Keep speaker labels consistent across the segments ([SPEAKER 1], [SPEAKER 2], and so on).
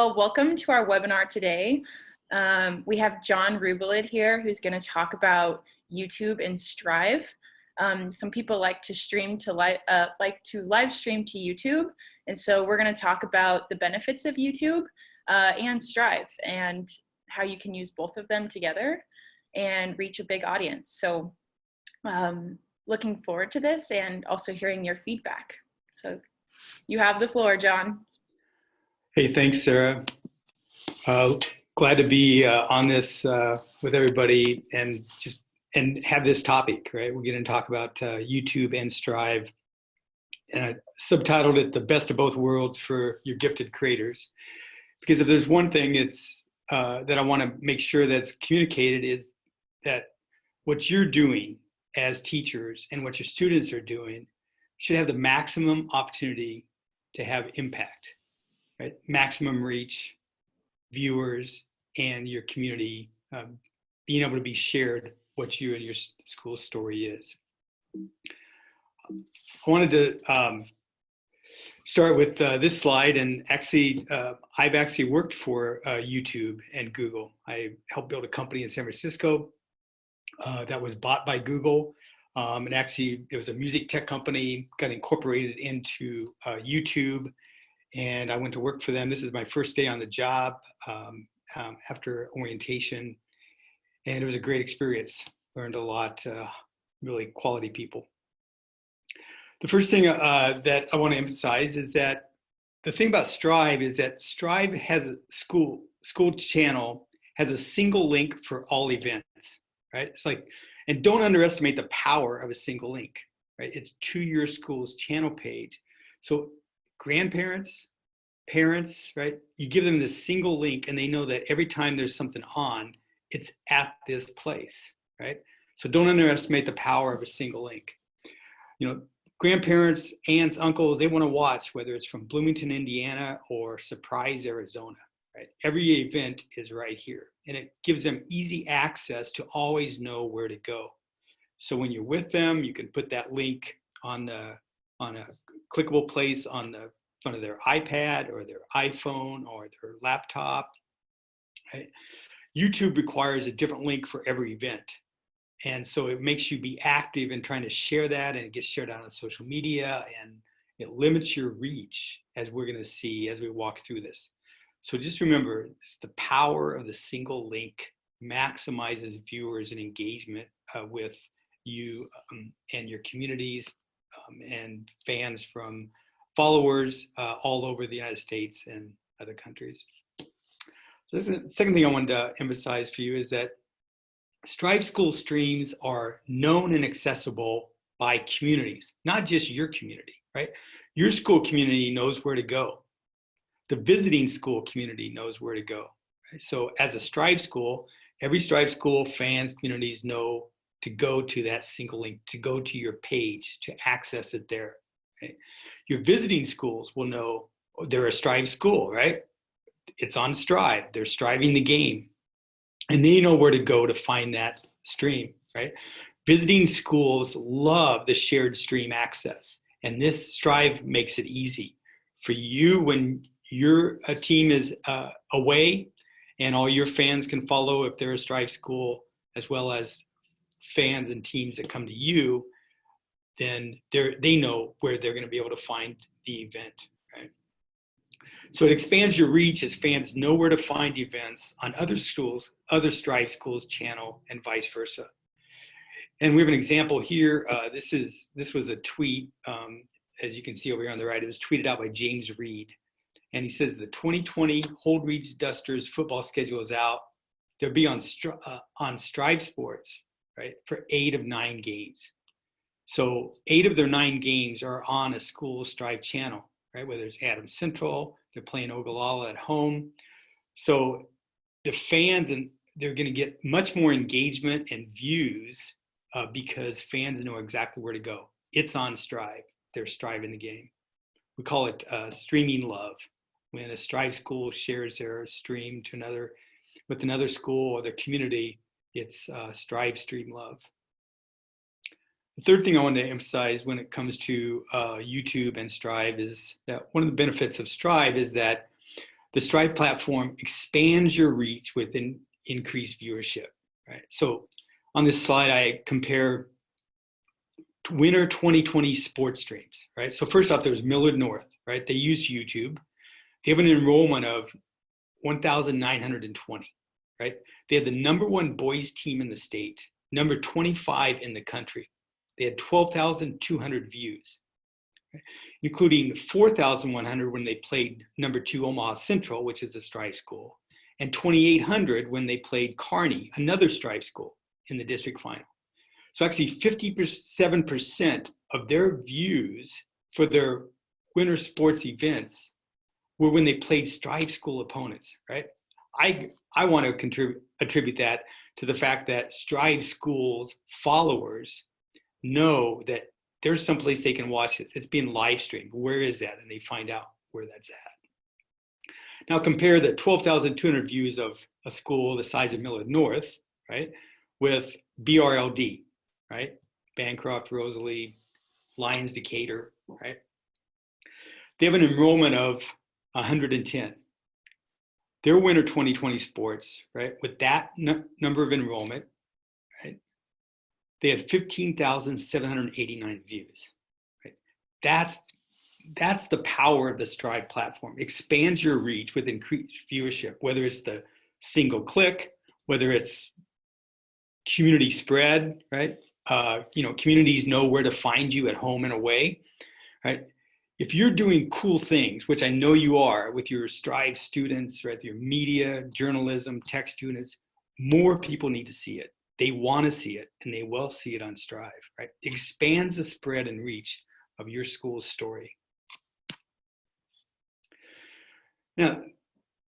[SPEAKER 1] Well, welcome to our webinar today. We have John Rubalid here who's going to talk about YouTube and Striv. Some people like to live stream to YouTube, and so we're going to talk about the benefits of YouTube and Striv and how you can use both of them together and reach a big audience. So looking forward to this and also hearing your feedback. So you have the floor, John.
[SPEAKER 2] Hey, thanks, Sarah. Glad to be on this with everybody and have this topic, right? We're going to talk about YouTube and Striv, and I subtitled it "The Best of Both Worlds for Your Gifted Creators." Because if there's one thing that I want to make sure that's communicated is that what you're doing as teachers and what your students are doing should have the maximum opportunity to have impact. Right? Maximum reach, viewers, and your community being able to be shared what you and your school story is. I wanted to start with this slide, and actually, I've actually worked for YouTube and Google. I helped build a company in San Francisco that was bought by Google, and actually it was a music tech company, got incorporated into YouTube. And I went to work for them. This is my first day on the job after orientation. And it was a great experience. Learned a lot, really quality people. The first thing that I want to emphasize is that the thing about Striv is that Striv has a school channel, has a single link for all events, right? It's like, and don't underestimate the power of a single link, right? It's to your school's channel page. So grandparents, parents, right? You give them this single link and they know that every time there's something on, it's at this place, right? So don't underestimate the power of a single link. You know, grandparents, aunts, uncles, they want to watch whether it's from Bloomington, Indiana or Surprise, Arizona, right? Every event is right here and it gives them easy access to always know where to go. So when you're with them, you can put that link on a clickable place on the front of their iPad or their iPhone or their laptop. Right? YouTube requires a different link for every event. And so it makes you be active in trying to share that, and it gets shared out on social media, and it limits your reach, as we're going to see as we walk through this. So just remember, it's the power of the single link maximizes viewers and engagement with you and your communities and fans from followers all over the United States and other countries. So this is the second thing I wanted to emphasize for you is that Striv School streams are known and accessible by communities, not just your community, right? Your school community knows where to go. The visiting school community knows where to go. Right? So as a Striv school, every Striv school fans, communities know to go to that single link, to go to your page, to access it there. Right? Your visiting schools will know they're a Striv school, right? It's on Striv. They're striving the game. And they know where to go to find that stream, right? Visiting schools love the shared stream access. And this Striv makes it easy for you when your team is away and all your fans can follow if they're a Striv school, as well as fans and teams that come to you, then they know where they're going to be able to find the event, right? So it expands your reach as fans know where to find events on other schools, other Striv schools channel, and vice versa. And we have an example here. This was a tweet, as you can see over here on the right. It was tweeted out by James Reed, and he says the 2020 Holdridge Dusters football schedule is out. They'll be on Striv Sports, right, for 8 of 9 games. So 8 of their 9 games are on a school Striv channel, right? Whether it's Adams Central, they're playing Ogallala at home. So the fans, and they're going to get much more engagement and views because fans know exactly where to go. It's on Striv. They're Striv in the game. We call it streaming love. When a Striv school shares their stream to with another school or their community, it's Striv stream love. The third thing I want to emphasize when it comes to YouTube and Striv is that one of the benefits of Striv is that the Striv platform expands your reach with increased viewership, right? So on this slide, I compare winter 2020 sports streams, right? So first off, there's Millard North, right? They use YouTube. They have an enrollment of 1,920, right? They had the #1 boys team in the state, number 25 in the country. They had 12,200 views, right? Including 4,100 when they played #2 Omaha Central, which is a Striv school, and 2,800 when they played Kearney, another Striv school, in the district final. So actually 57% of their views for their winter sports events were when they played Striv school opponents, right? I want to attribute that to the fact that Striv schools followers know that there's someplace they can watch this. It's being live streamed. Where is that? And they find out where that's at. Now compare the 12,200 views of a school the size of Millard North, right, with BRLD, right? Bancroft, Rosalie, Lions, Decatur, right? They have an enrollment of 110. Their winter 2020 sports, right, with that number of enrollment, right, they had 15,789 views, right? That's the power of the Striv platform. Expands your reach with increased viewership, whether it's the single click, whether it's community spread, right? Communities know where to find you at home and away, right? If you're doing cool things, which I know you are with your Striv students, right? Your media, journalism, tech students, more people need to see it. They want to see it, and they will see it on Striv, right? It expands the spread and reach of your school's story. Now,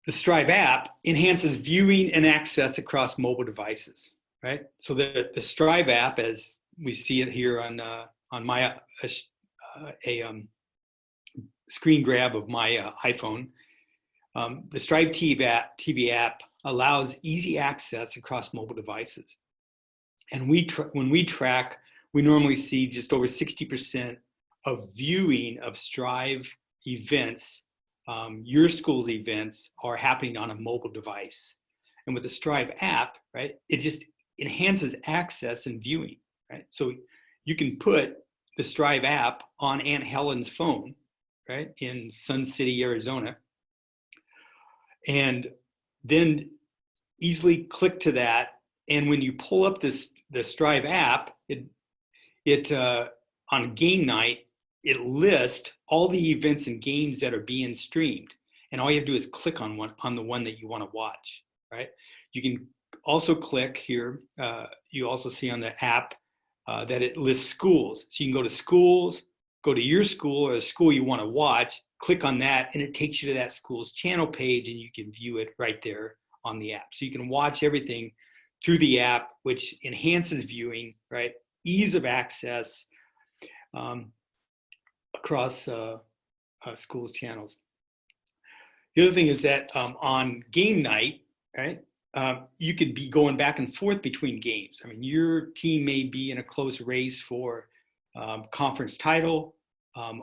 [SPEAKER 2] the Striv app enhances viewing and access across mobile devices, right? So the Striv app, as we see it here on my screen grab of my iPhone, the Striv TV app allows easy access across mobile devices. And when we track, we normally see just over 60% of viewing of Striv events, your school's events, are happening on a mobile device. And with the Striv app, right, it just enhances access and viewing, right? So you can put the Striv app on Aunt Helen's phone, right, in Sun City, Arizona, and then easily click to that. And when you pull up the Striv app, it on game night, it lists all the events and games that are being streamed. And all you have to do is click on the one that you want to watch, right? You can also click here. You also see on the app that it lists schools. So you can go to schools, go to your school or the school you want to watch, click on that, and it takes you to that school's channel page, and you can view it right there on the app. So you can watch everything through the app, which enhances viewing, right? Ease of access across schools' channels. The other thing is that on game night, right, you could be going back and forth between games. I mean, your team may be in a close race for conference title,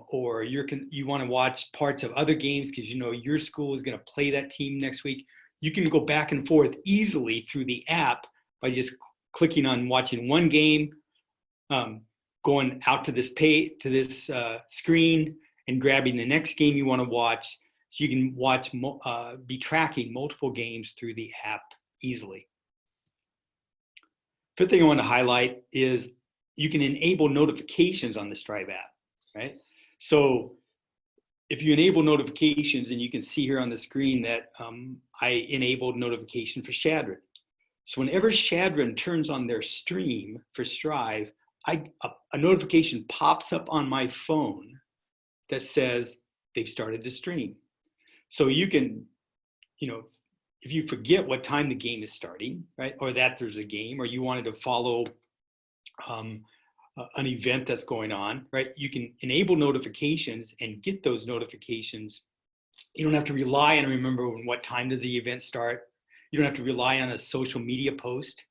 [SPEAKER 2] or you want to watch parts of other games because you know your school is going to play that team next week. You can go back and forth easily through the app by just clicking on watching one game, going out to this screen and grabbing the next game you want to watch. So you can be tracking multiple games through the app easily. Fifth thing I want to highlight is you can enable notifications on the Striv app, right? So if you enable notifications, and you can see here on the screen that I enabled notification for Shadron. So whenever Shadron turns on their stream for Striv, a notification pops up on my phone that says they've started to stream. So you can, if you forget what time the game is starting, right, or that there's a game, or you wanted to follow an event that's going on, right, you can enable notifications and get those notifications. You don't have to rely on remember what time does the event start. You don't have to rely on a social media post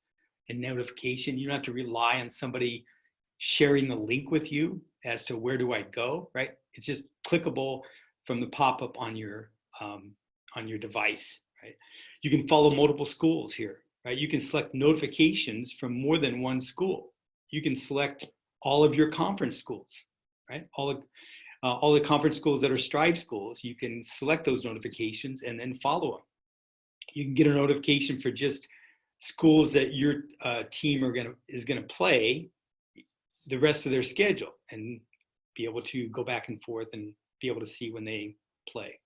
[SPEAKER 2] and notification. You don't have to rely on somebody sharing the link with you as to where do I go, right? It's just clickable from the pop-up on your on your device, right? You can follow multiple schools here, right? You can select notifications from more than one school. You can select all of your conference schools, right? All the conference schools that are Striv schools, you can select those notifications and then follow them. You can get a notification for just schools that your team is gonna play the rest of their schedule, and be able to go back and forth and be able to see when they play.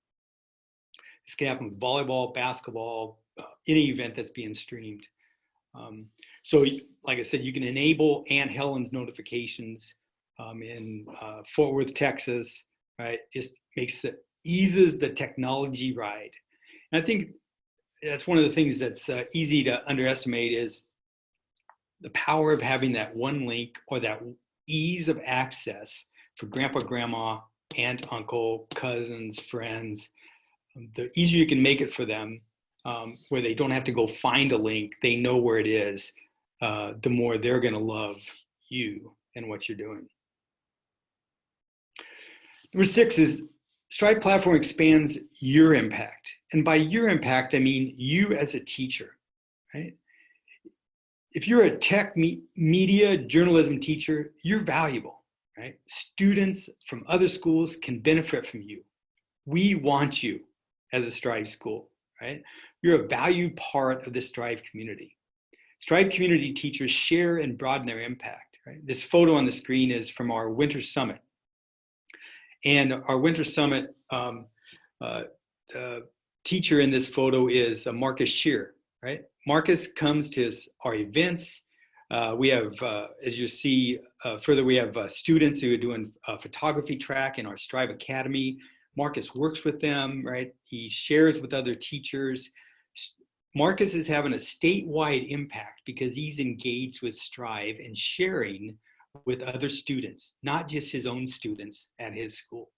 [SPEAKER 2] This can happen with volleyball, basketball, any event that's being streamed. So like I said, you can enable Aunt Helen's notifications in Fort Worth, Texas, right? Just eases the technology ride. And I think that's one of the things that's easy to underestimate is the power of having that one link, or that ease of access for grandpa, grandma, aunt, uncle, cousins, friends. The easier you can make it for them, where they don't have to go find a link, they know where it is, the more they're going to love you and what you're doing. Number 6 is Striv platform expands your impact. And by your impact, I mean you as a teacher, right? If you're a tech, media, journalism teacher, you're valuable, right? Students from other schools can benefit from you. We want you as a Striv school, right? You're a valued part of the Striv community. Striv community teachers share and broaden their impact, right? This photo on the screen is from our Winter Summit. And our Winter Summit teacher in this photo is Marcus Shear, right? Marcus comes to our events. We have, as you see further, we have students who are doing a photography track in our Striv Academy. Marcus works with them, right? He shares with other teachers. Marcus is having a statewide impact because he's engaged with Striv and sharing with other students, not just his own students at his school.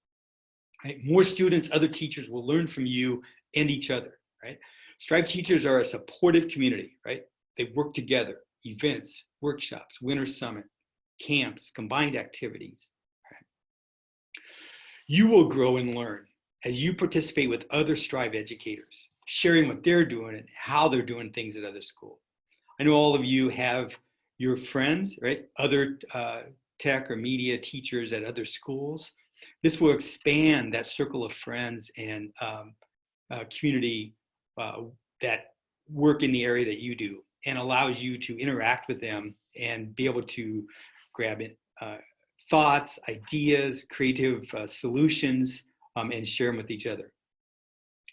[SPEAKER 2] Right? More students, other teachers will learn from you and each other, right? Striv teachers are a supportive community, right? They work together, events, workshops, Winter Summit, camps, combined activities. Right? You will grow and learn as you participate with other Striv educators, sharing what they're doing and how they're doing things at other schools. I know all of you have your friends, right? Other tech or media teachers at other schools. This will expand that circle of friends and community that work in the area that you do, and allows you to interact with them and be able to grab thoughts, ideas, creative solutions, and share them with each other.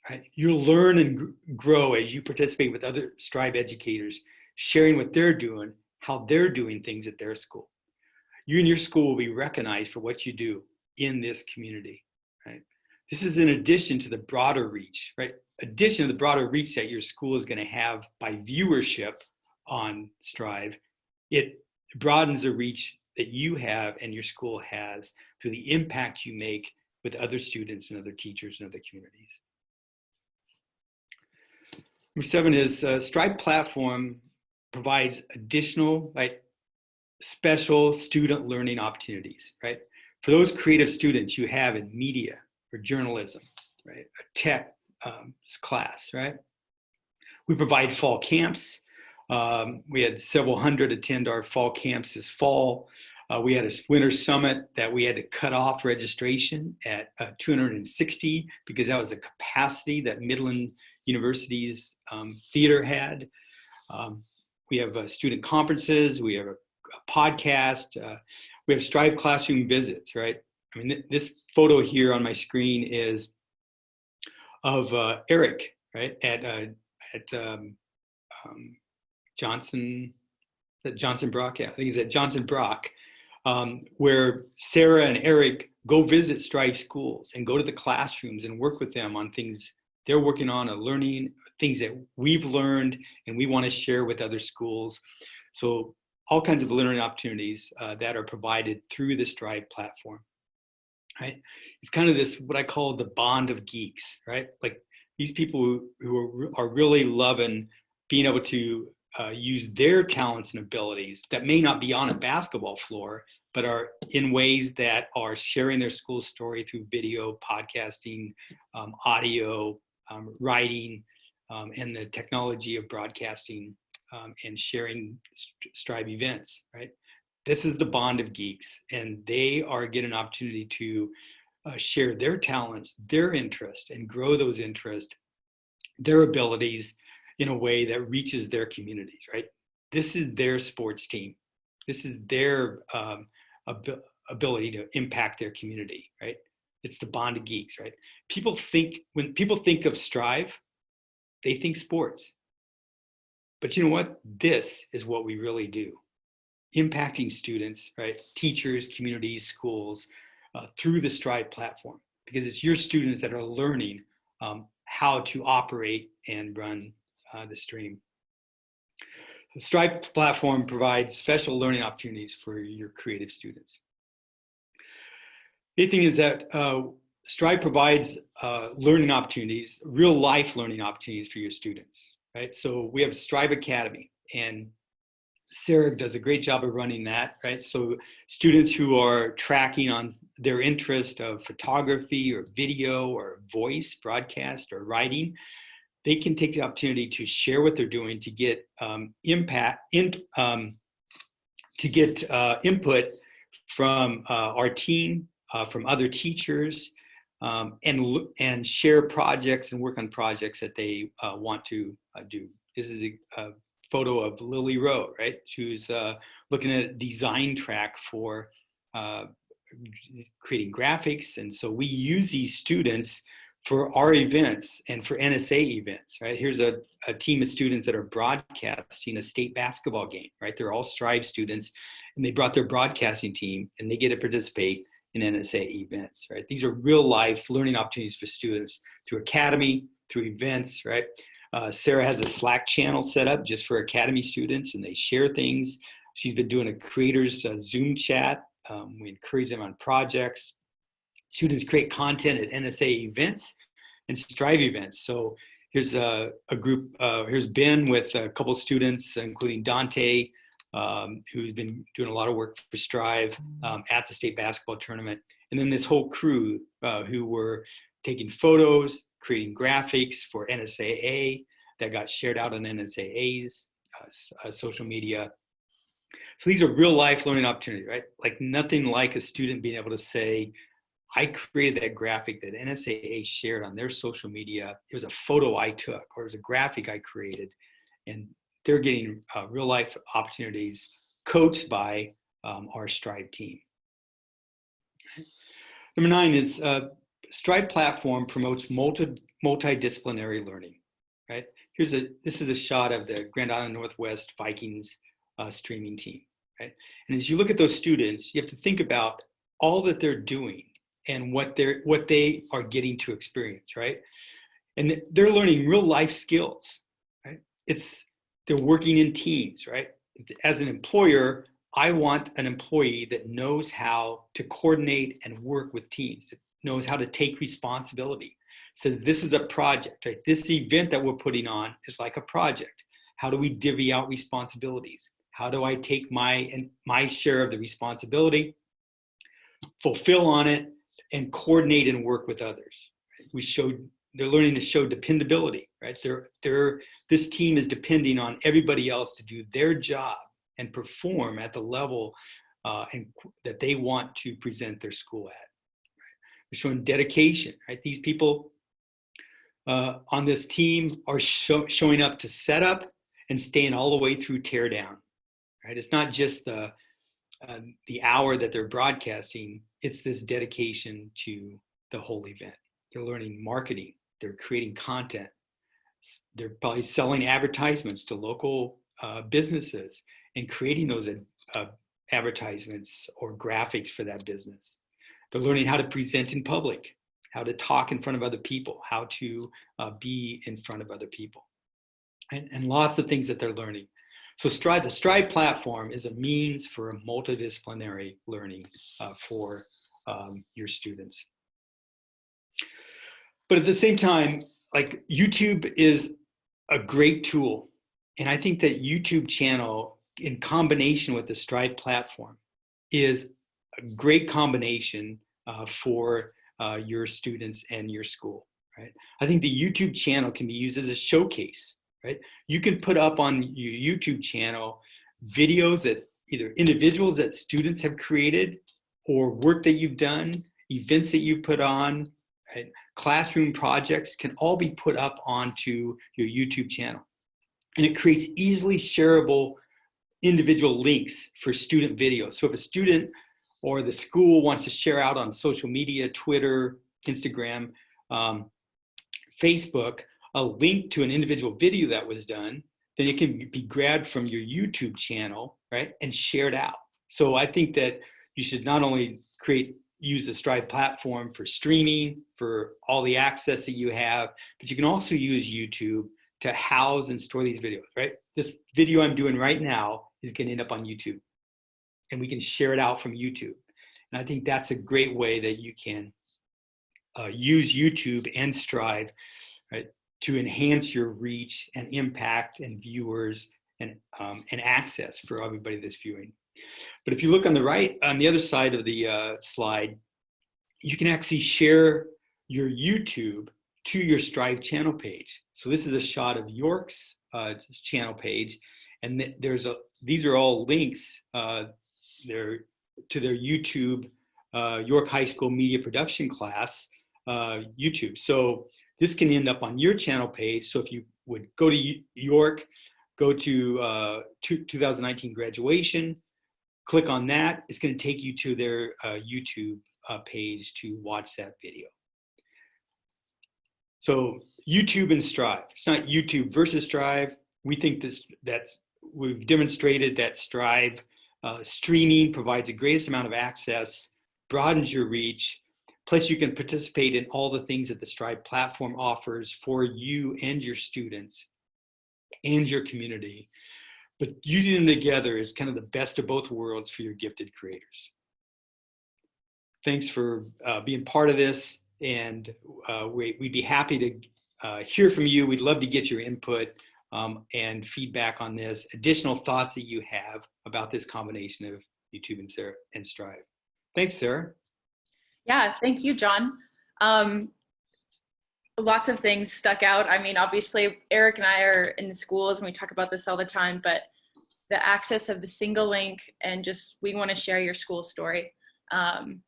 [SPEAKER 2] Right? You'll learn and grow as you participate with other Striv educators, sharing what they're doing, how they're doing things at their school. You and your school will be recognized for what you do in this community. Right? This is in addition to the broader reach, right? Addition to the broader reach that your school is going to have by viewership on Striv. It broadens the reach that you have and your school has through the impact you make with other students and other teachers and other communities. Number 7 is Striv platform provides additional, right, special student learning opportunities, right? For those creative students you have in media or journalism, right, a tech class, right? We provide fall camps. We had several hundred attend our fall camps this fall. We had a Winter Summit that we had to cut off registration at 260 because that was the capacity that Midland University's theater had. We have student conferences. We have a podcast. We have Striv classroom visits, right? I mean, this photo here on my screen is of Eric, right, at Johnson Brock. Yeah, I think it's at Johnson Brock, where Sarah and Eric go visit Striv schools and go to the classrooms and work with them on things they're working on, learning things that we've learned and we want to share with other schools. So all kinds of learning opportunities that are provided through the Striv platform. Right? It's kind of this, what I call the bond of geeks, right? Like these people who are really loving being able to use their talents and abilities that may not be on a basketball floor, but are in ways that are sharing their school story through video, podcasting, audio, writing, and the technology of broadcasting and sharing Striv events, right? This is the bond of geeks, and they get an opportunity to share their talents, their interest, and grow those interests, their abilities in a way that reaches their communities, right? This is their sports team. This is their ability to impact their community, right? It's the bond of geeks, right? When people think of Striv, they think sports. But you know what? This is what we really do. Impacting students, right? Teachers, communities, schools, through the Striv platform, because it's your students that are learning how to operate and run the stream. The Striv platform provides special learning opportunities for your creative students. The thing is that Striv provides learning opportunities, real life learning opportunities for your students, right? So we have Striv Academy, and Sarah does a great job of running that, right? So students who are tracking on their interest of photography or video or voice, broadcast or writing, they can take the opportunity to share what they're doing to get input from our team, from other teachers, and share projects and work on projects that they want to do. This is a photo of Lily Rowe, right? She was looking at a design track for creating graphics. And so we use these students for our events and for NSA events, right? Here's a team of students that are broadcasting a state basketball game, right? They're all Striv students, and they brought their broadcasting team, and they get to participate in NSA events, right? These are real life learning opportunities for students through Academy, through events, right? Sarah has a Slack channel set up just for Academy students, and they share things. She's been doing a creators Zoom chat. We encourage them on projects. Students create content at NSA events and Striv events. So here's a group, here's Ben with a couple of students, including Dante, who's been doing a lot of work for Striv at the state basketball tournament. And then this whole crew who were taking photos, creating graphics for NSAA that got shared out on NSAA's social media. So these are real life learning opportunities, right? Like nothing like a student being able to say, I created that graphic that NSAA shared on their social media. It was a photo I took, or it was a graphic I created. And they're getting real life opportunities coached by our Striv team. Number 9 is Striv platform promotes multidisciplinary learning, right? This is a shot of the Grand Island Northwest Vikings streaming team, right? And as you look at those students, you have to think about all that they're doing and what they are getting to experience, right? And they're learning real life skills, right? They're working in teams, right? As an employer, I want an employee that knows how to coordinate and work with teams, that knows how to take responsibility, says this is a project, right? This event that we're putting on is like a project. How do we divvy out responsibilities? How do I take my share of the responsibility, fulfill on it, and coordinate and work with others? They're learning to show dependability, right? This team is depending on everybody else to do their job and perform at the level that they want to present their school at. Right? They're showing dedication, right? These people on this team are showing up to set up and staying all the way through tear down, right? It's not just the hour that they're broadcasting, it's this dedication to the whole event. They're learning marketing, they're creating content, they're probably selling advertisements to local businesses and creating those advertisements or graphics for that business. They're learning how to present in public, how to talk in front of other people, how to be in front of other people, and lots of things that they're learning. So the Striv platform is a means for a multidisciplinary learning for your students. But at the same time, like YouTube is a great tool. And I think that YouTube channel in combination with the Striv platform is a great combination for your students and your school. right? I think the YouTube channel can be used as a showcase, right? You can put up on your YouTube channel videos that either individuals that students have created or work that you've done, events that you put on, right? Classroom projects can all be put up onto your YouTube channel. And it creates easily shareable individual links for student videos. So if a student or the school wants to share out on social media, Twitter, Instagram, Facebook, a link to an individual video that was done, then it can be grabbed from your YouTube channel, right, and shared out. So I think that you should not only use the Striv platform for streaming, for all the access that you have, but you can also use YouTube to house and store these videos, right? This video I'm doing right now is going to end up on YouTube, and we can share it out from YouTube. And I think that's a great way that you can use YouTube and Striv, right, to enhance your reach and impact and viewers and access for everybody that's viewing. But if you look on the right, on the other side of the slide, you can actually share your YouTube to your Striv channel page. So this is a shot of York's channel page, and these are all links to their YouTube York High School Media Production class YouTube. So this can end up on your channel page. So if you would go to York, go to 2019 graduation, click on that, it's going to take you to their YouTube page to watch that video. So YouTube and Striv. It's not YouTube versus Striv. We think we've demonstrated that Striv streaming provides the greatest amount of access, broadens your reach, plus you can participate in all the things that the Striv platform offers for you and your students and your community. But using them together is kind of the best of both worlds for your gifted creators. Thanks for being part of this, and we'd be happy to hear from you. We'd love to get your input and feedback on this, additional thoughts that you have about this combination of YouTube and Striv. Thanks, Sarah.
[SPEAKER 1] Yeah, thank you, John. Lots of things stuck out. I mean, obviously, Eric and I are in the schools and we talk about this all the time, but the access of the single link and just, we want to share your school story. And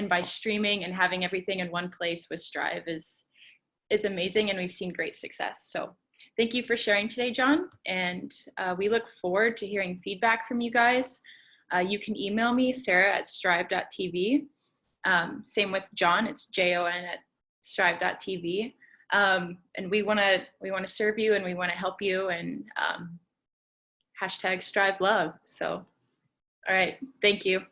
[SPEAKER 1] by streaming and having everything in one place with Striv is amazing, and we've seen great success. So thank you for sharing today, John. And we look forward to hearing feedback from you guys. You can email me, sarah@striv.tv. Same with John, it's jon@striv.tv. And we want to serve you, and we want to help you, and #StrivLove. So, all right, thank you.